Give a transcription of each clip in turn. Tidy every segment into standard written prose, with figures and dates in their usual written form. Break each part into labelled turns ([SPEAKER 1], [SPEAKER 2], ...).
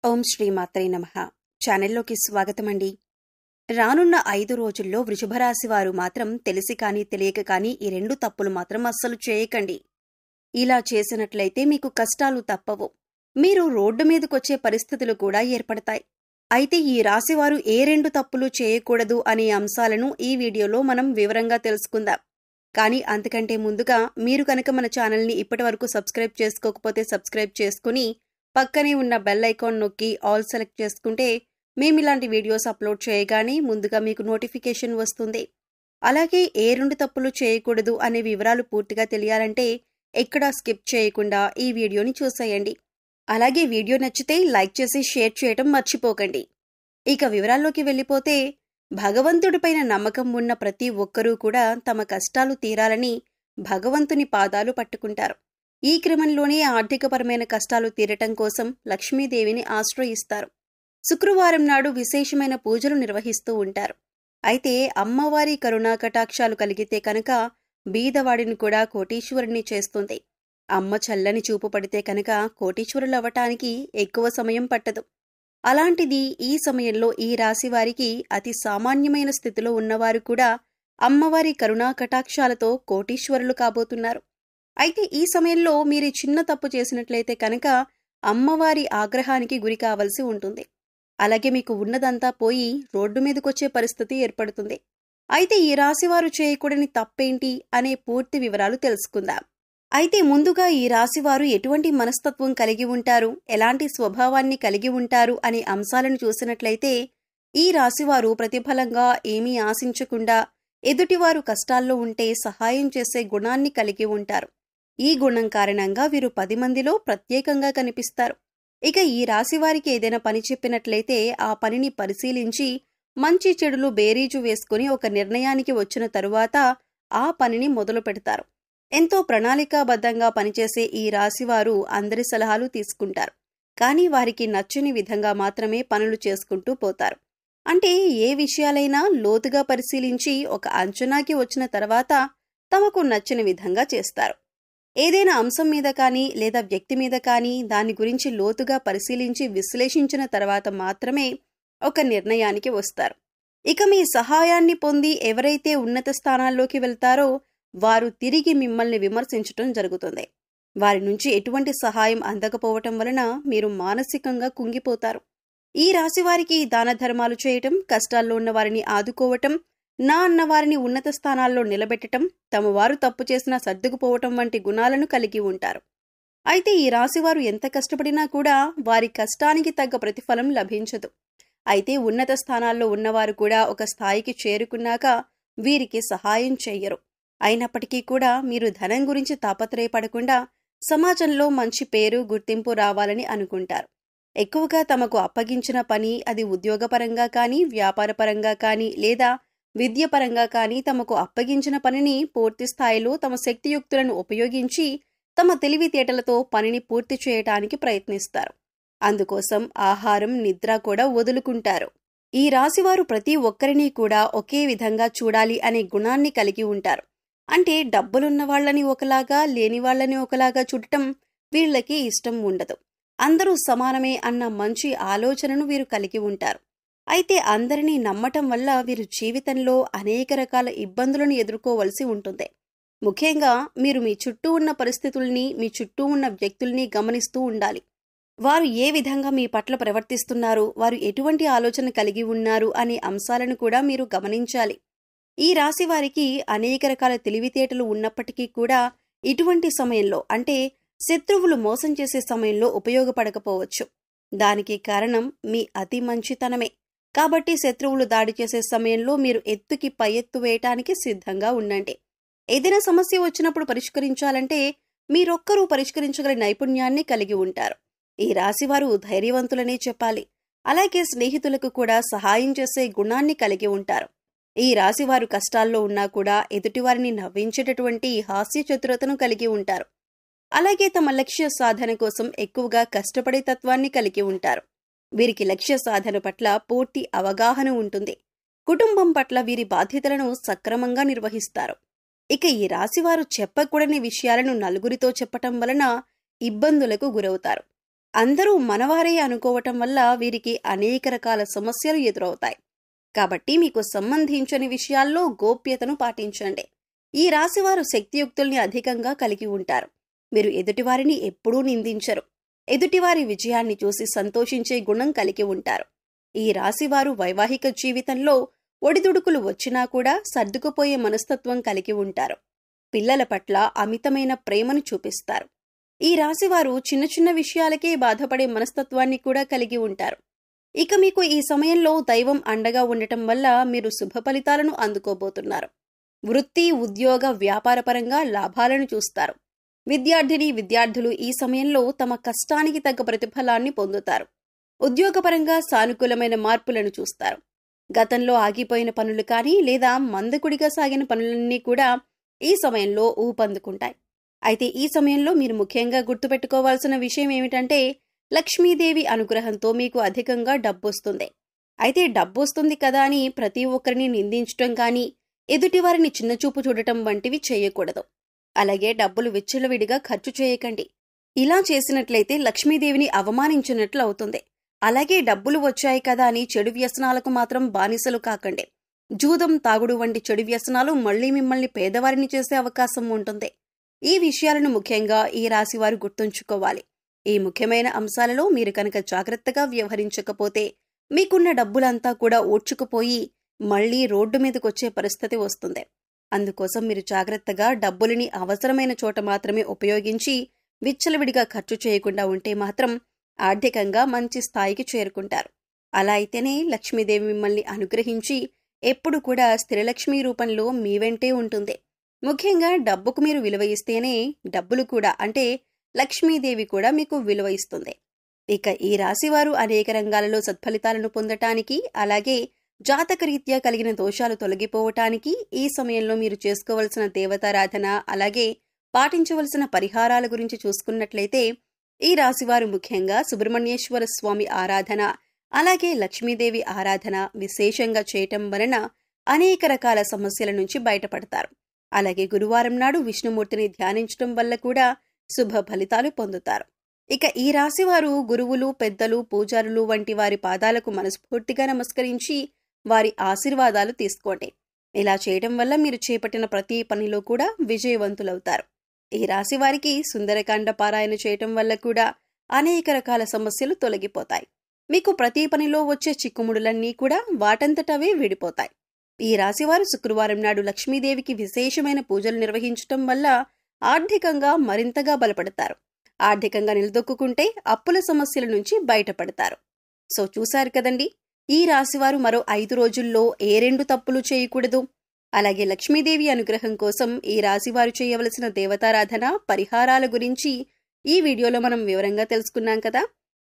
[SPEAKER 1] ఓం శ్రీ మాత్రే నమః. ఛానల్లోకి స్వాగతమండి. రానున్న 5 రోజుల్లో వృషభరాశి వారు మాత్రం తెలిసి కానీ తెలియక కానీ ఈ 2 తప్పులు మాత్రం అస్సలు చేయకండి. ఇలా చేసినట్లయితే మీకు కష్టాలు తప్పవు. మీరు రోడ్డు మీదకొచ్చే పరిస్థితులు కూడా ఏర్పడతాయి. అయితే ఈ రాశివారు ఏ 2 తప్పులు చేయకూడదు అనే అంశాలను ఈ వీడియోలో మనం వివరంగా తెలుసుకుందాం. కానీ అంతకంటే ముందుగా మీరు కనుక మన ఛానల్ని ఇప్పటివరకు సబ్స్క్రైబ్ చేసుకోకపోతే సబ్స్క్రైబ్ చేసుకుని పక్కనే ఉన్న బెల్ ఐకాన్ నొక్కి ఆల్ సెలెక్ట్ చేసుకుంటే మేమిలాంటి వీడియోస్ అప్లోడ్ చేయగానే ముందుగా మీకు నోటిఫికేషన్ వస్తుంది. అలాగే ఏ 2 తప్పులు చేయకూడదు అనే వివరాలు పూర్తిగా తెలియాలంటే ఎక్కడా స్కిప్ చేయకుండా ఈ వీడియోని చూసేయండి. అలాగే వీడియో నచ్చితే లైక్ చేసి షేర్ చేయడం మర్చిపోకండి. ఇక వివరాల్లోకి వెళ్ళిపోతే భగవంతుడిపైన నమ్మకం ఉన్న ప్రతి ఒక్కరూ కూడా తమ కష్టాలు తీరాలని భగవంతుని పాదాలు పట్టుకుంటారు. ఈ క్రమంలోనే ఆర్థికపరమైన కష్టాలు తీరటం కోసం లక్ష్మీదేవిని ఆశ్రయిస్తారు. శుక్రవారం నాడు విశేషమైన పూజలు నిర్వహిస్తూ ఉంటారు. అయితే అమ్మవారి కరుణా కటాక్షాలు కలిగితే కనుక బీదవాడిని కూడా కోటీశ్వరుని చేస్తుంది. అమ్మ చల్లని చూపు పడితే కనుక కోటీశ్వరులవ్వటానికి ఎక్కువ సమయం పట్టదు. అలాంటిది ఈ సమయంలో ఈ రాశి వారికి అతి సామాన్యమైన స్థితిలో ఉన్నవారు కూడా అమ్మవారి కరుణా కటాక్షాలతో కోటీశ్వరులు కాబోతున్నారు. అయితే ఈ సమయంలో మీరు చిన్న తప్పు చేసినట్లయితే కనుక అమ్మవారి ఆగ్రహానికి గురి కావలసి ఉంటుంది. అలాగే మీకు ఉన్నదంతా పోయి రోడ్డు మీదకొచ్చే పరిస్థితి ఏర్పడుతుంది. అయితే ఈ రాశివారు చేయకూడని తప్పేంటి అనే పూర్తి వివరాలు తెలుసుకుందాం. అయితే ముందుగా ఈ రాశివారు ఎటువంటి మనస్తత్వం కలిగి ఉంటారు, ఎలాంటి స్వభావాన్ని కలిగి ఉంటారు అనే అంశాలను చూసినట్లయితే ఈ రాశివారు ప్రతిఫలంగా ఏమీ ఆశించకుండా ఎదుటివారు కష్టాల్లో ఉంటే సహాయం చేసే గుణాన్ని కలిగి ఉంటారు. ఈ గుణం కారణంగా వీరు 10 మందిలో ప్రత్యేకంగా కనిపిస్తారు. ఇక ఈ రాశివారికి ఏదైనా పని చెప్పినట్లయితే ఆ పనిని పరిశీలించి మంచి చెడులు బేరీజు వేసుకుని ఒక నిర్ణయానికి వచ్చిన తరువాత ఆ పనిని మొదలు పెడతారు. ఎంతో ప్రణాళికాబద్ధంగా పనిచేసే ఈ రాశివారు అందరి సలహాలు తీసుకుంటారు. కానీ వారికి నచ్చని విధంగా మాత్రమే పనులు చేసుకుంటూ పోతారు. అంటే ఏ విషయాలైనా లోతుగా పరిశీలించి ఒక అంచనాకి వచ్చిన తర్వాత తమకు నచ్చని విధంగా చేస్తారు. ఏదైనా అంశం మీద కానీ లేదా వ్యక్తి మీద కానీ దాని గురించి లోతుగా పరిశీలించి విశ్లేషించిన తర్వాత మాత్రమే ఒక నిర్ణయానికి వస్తారు. ఇక మీ సహాయాన్ని పొంది ఎవరైతే ఉన్నత స్థానాల్లోకి వెళ్తారో వారు తిరిగి మిమ్మల్ని విమర్శించటం జరుగుతుంది. వారి నుంచి ఎటువంటి సహాయం అందకపోవటం వలన మీరు మానసికంగా కుంగిపోతారు. ఈ రాశివారికి దాన ధర్మాలు చేయటం, కష్టాల్లో ఉన్న వారిని ఆదుకోవటం, నా అన్నవారిని ఉన్నత స్థానాల్లో నిలబెట్టటం, తమ వారు తప్పు చేసినా సర్దుకుపోవటం వంటి గుణాలను కలిగి ఉంటారు. అయితే ఈ రాశివారు ఎంత కష్టపడినా కూడా వారి కష్టానికి తగ్గ ప్రతిఫలం లభించదు. అయితే ఉన్నత స్థానాల్లో ఉన్నవారు కూడా ఒక స్థాయికి చేరుకున్నాక వీరికి సహాయం చెయ్యరు. అయినప్పటికీ కూడా మీరు ధనం గురించి తాపత్రయపడకుండా సమాజంలో మంచి పేరు, గుర్తింపు రావాలని అనుకుంటారు. ఎక్కువగా తమకు అప్పగించిన పని అది ఉద్యోగపరంగా కానీ, వ్యాపారపరంగా కానీ లేదా విద్యపరంగా కానీ తమకు అప్పగించిన పనిని పూర్తి స్థాయిలో తమ శక్తియుక్తులను ఉపయోగించి తమ తెలివితేటలతో పనిని పూర్తి చేయటానికి ప్రయత్నిస్తారు. అందుకోసం ఆహారం, నిద్ర కూడా వదులుకుంటారు. ఈ రాశివారు ప్రతి ఒక్కరిని కూడా ఒకే విధంగా చూడాలి అనే గుణాన్ని కలిగి ఉంటారు. అంటే డబ్బులున్న వాళ్ళని ఒకలాగా, లేని వాళ్ళని ఒకలాగా చూడటం వీళ్ళకి ఇష్టం ఉండదు. అందరూ సమానమే అన్న మంచి ఆలోచనను వీరు కలిగి ఉంటారు. అయితే అందరినీ నమ్మటం వల్ల వీరు జీవితంలో అనేక రకాల ఇబ్బందులను ఎదుర్కోవలసి ఉంటుంది. ముఖ్యంగా మీరు మీ చుట్టూ ఉన్న పరిస్థితుల్ని, మీ చుట్టూ ఉన్న వ్యక్తుల్ని గమనిస్తూ ఉండాలి. వారు ఏ విధంగా మీ పట్ల ప్రవర్తిస్తున్నారు, వారు ఎటువంటి ఆలోచన కలిగి ఉన్నారు అనే అంశాలను కూడా మీరు గమనించాలి. ఈ రాశి వారికి అనేక రకాల తెలివితేటలు ఉన్నప్పటికీ కూడా ఇటువంటి సమయంలో అంటే శత్రువులు మోసం చేసే సమయంలో ఉపయోగపడకపోవచ్చు. దానికి కారణం మీ అతి మంచితనమే. కాబట్టి శత్రువులు దాడి చేసే సమయంలో మీరు ఎత్తుకి పై ఎత్తు వేయటానికి సిద్ధంగా ఉండండి. ఏదైనా సమస్య వచ్చినప్పుడు పరిష్కరించాలంటే మీరొక్కరూ పరిష్కరించగల నైపుణ్యాన్ని కలిగి ఉంటారు. ఈ రాశివారు ధైర్యవంతులనే చెప్పాలి. అలాగే స్నేహితులకు కూడా సహాయం చేసే గుణాన్ని కలిగి ఉంటారు. ఈ రాశివారు కష్టాల్లో ఉన్నా కూడా ఎదుటివారిని నవ్వించేటటువంటి హాస్య చతురతను కలిగి ఉంటారు. అలాగే తమ లక్ష్య సాధన కోసం ఎక్కువగా కష్టపడే తత్వాన్ని కలిగి ఉంటారు. వీరికి లక్ష్య సాధన పట్ల పూర్తి అవగాహన ఉంటుంది. కుటుంబం పట్ల వీరి బాధ్యతలను సక్రమంగా నిర్వహిస్తారు. ఇక ఈ రాశివారు చెప్పకూడని విషయాలను నలుగురితో చెప్పటం వలన ఇబ్బందులకు గురవుతారు. అందరూ మనవారే అనుకోవటం వల్ల వీరికి అనేక రకాల సమస్యలు ఎదురవుతాయి. కాబట్టి మీకు సంబంధించని విషయాల్లో గోప్యతను పాటించండి. ఈ రాశివారు శక్తియుక్తుల్ని అధికంగా కలిగి ఉంటారు. మీరు ఎదుటివారిని ఎప్పుడూ నిందించరు. ఎదుటివారి విజయాన్ని చూసి సంతోషించే గుణం కలిగి ఉంటారు. ఈ రాశివారు వైవాహిక జీవితంలో ఒడిదుడుకులు వచ్చినా కూడా సర్దుకుపోయే మనస్తత్వం కలిగి ఉంటారు. పిల్లల పట్ల అమితమైన ప్రేమను చూపిస్తారు. ఈ రాశివారు చిన్న చిన్న విషయాలకే బాధపడే మనస్తత్వాన్ని కూడా కలిగి ఉంటారు. ఇక మీకు ఈ సమయంలో దైవం అండగా ఉండటం వల్ల మీరు శుభ ఫలితాలను అందుకోబోతున్నారు. వృత్తి, ఉద్యోగ, వ్యాపారపరంగా లాభాలను చూస్తారు. విద్యార్థులు ఈ సమయంలో తమ కష్టానికి తగ్గ ప్రతిఫలాన్ని పొందుతారు. ఉద్యోగపరంగా సానుకూలమైన మార్పులను చూస్తారు. గతంలో ఆగిపోయిన పనులు కానీ లేదా మందకుడిగా సాగిన పనులన్నీ కూడా ఈ సమయంలో ఊపందుకుంటాయి. అయితే ఈ సమయంలో మీరు ముఖ్యంగా గుర్తుపెట్టుకోవాల్సిన విషయం ఏమిటంటే, లక్ష్మీదేవి అనుగ్రహంతో మీకు అధికంగా డబ్బొస్తుంది. అయితే డబ్బొస్తుంది కదా అని ప్రతి ఒక్కరిని నిందించటం కానీ, ఎదుటివారిని చిన్నచూపు చూడటం వంటివి చేయకూడదు. అలాగే డబ్బులు విచ్చలవిడిగా ఖర్చు చేయకండి. ఇలా చేసినట్లయితే లక్ష్మీదేవిని అవమానించినట్లు అవుతుంది. అలాగే డబ్బులు వచ్చాయి కదా అని చెడు వ్యసనాలకు మాత్రం బానిసలు కాకండి. జూదం, తాగుడు వంటి చెడు వ్యసనాలు మళ్లీ మిమ్మల్ని పేదవారిని చేసే అవకాశం ఉంటుంది. ఈ విషయాలను ముఖ్యంగా ఈ రాశివారు గుర్తుంచుకోవాలి. ఈ ముఖ్యమైన అంశాలలో మీరు కనుక జాగ్రత్తగా వ్యవహరించకపోతే మీకున్న డబ్బులంతా కూడా ఓడ్చుకుపోయి మళ్లీ రోడ్డు మీదకొచ్చే పరిస్థితి వస్తుంది. అందుకోసం మీరు జాగ్రత్తగా డబ్బులని అవసరమైన చోట మాత్రమే ఉపయోగించి విచ్చలవిడిగా ఖర్చు చేయకుండా ఉంటే మాత్రం ఆర్థికంగా మంచి స్థాయికి చేరుకుంటారు. అలా అయితేనే లక్ష్మీదేవి మిమ్మల్ని అనుగ్రహించి ఎప్పుడు కూడా స్థిరలక్ష్మీ రూపంలో మీ వెంటే ఉంటుంది. ముఖ్యంగా డబ్బుకు మీరు విలువ ఇస్తేనే డబ్బులు కూడా అంటే లక్ష్మీదేవి కూడా మీకు విలువ ఇస్తుంది. ఇక ఈ రాశివారు అనేక రంగాలలో సత్ఫలితాలను పొందటానికి, అలాగే జాతకరీత్యా కలిగిన దోషాలు తొలగిపోవటానికి ఈ సమయంలో మీరు చేసుకోవలసిన దేవతారాధన, అలాగే పాటించవలసిన పరిహారాల గురించి చూసుకున్నట్లయితే ఈ రాశివారు ముఖ్యంగా సుబ్రహ్మణ్యేశ్వర స్వామి ఆరాధన, అలాగే లక్ష్మీదేవి ఆరాధన విశేషంగా చేయటం వలన అనేక రకాల సమస్యల నుంచి బయటపడతారు. అలాగే గురువారం నాడు విష్ణుమూర్తిని ధ్యానించడం వల్ల కూడా శుభ ఫలితాలు పొందుతారు. ఇక ఈ రాశివారు గురువులు, పెద్దలు, పూజారులు వంటి వారి పాదాలకు మనస్ఫూర్తిగా నమస్కరించి వారి ఆశీర్వాదాలు తీసుకోండి. ఇలా చేయడం వల్ల మీరు చేపట్టిన ప్రతి పనిలో కూడా విజయవంతులవుతారు. ఈ రాశి వారికి సుందరకాండ పారాయణ చేయటం వల్ల కూడా అనేక రకాల సమస్యలు తొలగిపోతాయి. మీకు ప్రతి పనిలో వచ్చే చిక్కుముడులన్నీ కూడా వాటంతటవే విడిపోతాయి. ఈ రాశివారు శుక్రవారం నాడు లక్ష్మీదేవికి విశేషమైన పూజలు నిర్వహించటం వల్ల ఆర్థికంగా మరింతగా బలపడతారు. ఆర్థికంగా నిలదొక్కుంటే అప్పుల సమస్యల నుంచి బయటపడతారు. సో చూశారు కదండి, ఈ రాశివారు మరో 5 రోజుల్లో ఏ 2 తప్పులు చేయకూడదు. అలాగే లక్ష్మీదేవి అనుగ్రహం కోసం ఈ రాశివారు చేయవలసిన దేవతారాధన, పరిహారాల గురించి ఈ వీడియోలో మనం వివరంగా తెలుసుకున్నాం కదా.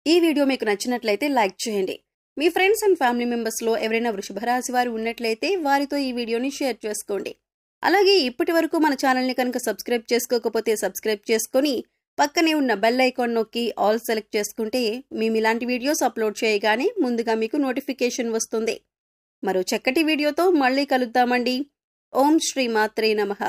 [SPEAKER 1] ఈ వీడియో మీకు నచ్చినట్లయితే లైక్ చేయండి. మీ ఫ్రెండ్స్ అండ్ ఫ్యామిలీ మెంబర్స్లో ఎవరైనా వృషభ రాశి వారు ఉన్నట్లయితే వారితో ఈ వీడియోని షేర్ చేసుకోండి. అలాగే ఇప్పటి వరకు మన ఛానల్ని కనుక సబ్స్క్రైబ్ చేసుకోకపోతే సబ్స్క్రైబ్ చేసుకొని పక్కనే ఉన్న బెల్ ఐకాన్ నొక్కి ఆల్ సెలెక్ట్ చేసుకుంటే మేము ఇలాంటి వీడియోస్ అప్లోడ్ చేయగానే ముందుగా మీకు నోటిఫికేషన్ వస్తుంది. మరో చక్కటి వీడియోతో మళ్ళీ కలుద్దామండి. ఓం శ్రీ మాత్రే నమః.